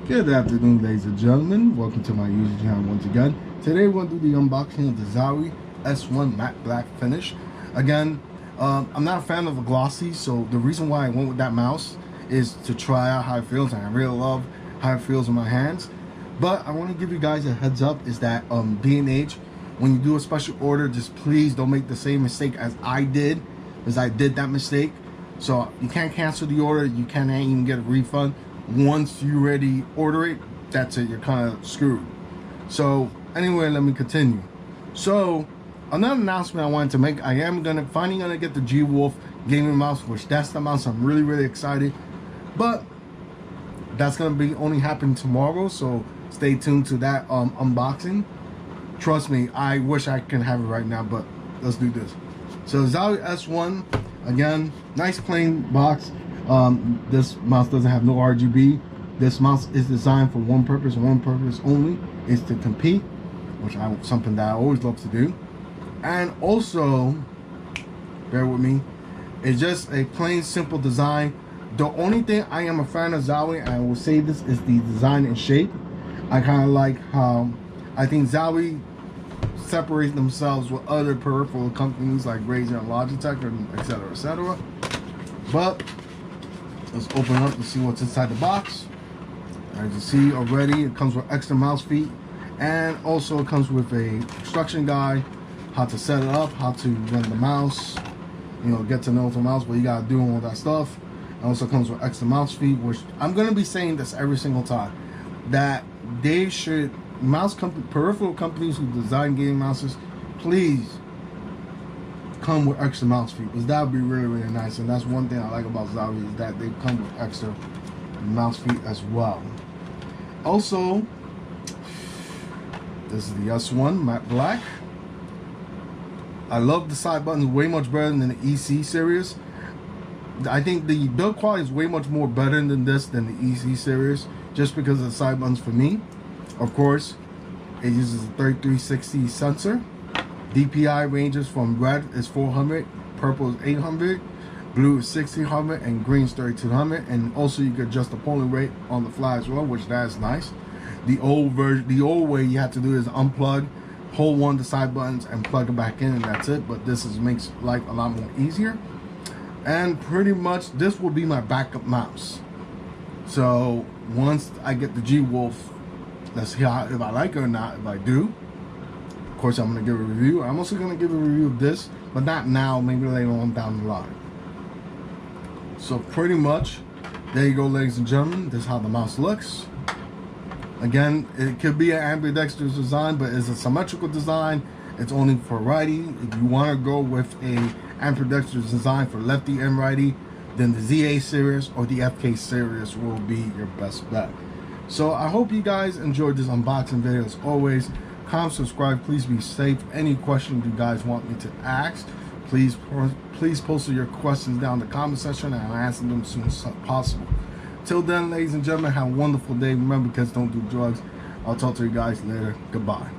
Good afternoon, ladies and gentlemen. Welcome to my YouTube channel once again. Today we're going to do the unboxing of the ZOWIE S1 Matte Black finish. Again, I'm not a fan of the glossy, so the reason why I went with that mouse is to try out how it feels, and I really love how it feels in my hands. But I want to give you guys a heads up is that D&H, when you do a special order, just please don't make the same mistake as I did, because I did that mistake. So you can't cancel the order, you can't even get a refund. Once you already order it, that's it, you're kind of screwed. So anyway, let me continue. So another announcement I wanted to make, I am finally gonna get the GeForce gaming mouse, which that's the mouse I'm really excited. But that's gonna be only happening tomorrow, so stay tuned to that unboxing. Trust me, I wish I could have it right now, but let's do this. So ZOWIE S1, again, nice plain box. This mouse doesn't have no RGB. This mouse is designed for one purpose only, is to compete, which is something that I always love to do. And also, bear with me, it's just a plain simple design. The only thing I am a fan of ZOWIE, and I will say this, is the design and shape. I kind of like how I think ZOWIE separates themselves with other peripheral companies like Razer and Logitech, and etc. But let's open up and see what's inside the box. As you see already, it comes with extra mouse feet, and also it comes with a instruction guide, how to set it up, how to run the mouse, you know, get to know the mouse, what you gotta do and all that stuff. It also comes with extra mouse feet, which I'm gonna be saying this every single time, that they should, peripheral companies who design gaming mouses, please come with extra mouse feet, because that would be really nice. And that's one thing I like about ZOWIE, is that they come with extra mouse feet as well. Also, this is the S1 Matte Black. I love the side buttons way much better than the EC series. I think the build quality is way much more better than this than the EC series, just because of the side buttons for me. Of course, it uses a 3360 sensor. DPI ranges from red is 400, purple is 800, blue is 1600, and green is 3200. And also you can adjust the polling rate on the fly as well, which that is nice. The old version, the old way you have to do is unplug, hold one of the side buttons, and plug it back in, and that's it. But this makes life a lot more easier. And pretty much this will be my backup mouse. So once I get the GeForce, let's see if I like it or not. If I do, of course, I'm going to give a review. I'm also going to give a review of this, but not now, maybe later on down the line. So pretty much, there you go, ladies and gentlemen. This is how the mouse looks. Again, it could be an ambidextrous design, but it's a symmetrical design. It's only for righty. If you want to go with a ambidextrous design for lefty and righty, then the ZA series or the FK series will be your best bet. So I hope you guys enjoyed this unboxing video. As always, comment, subscribe, please be safe. Any questions you guys want me to ask, please post your questions down in the comment section, and I'll answer them as soon as possible. Till then, ladies and gentlemen, have a wonderful day. Remember, kids don't do drugs. I'll talk to you guys later. Goodbye.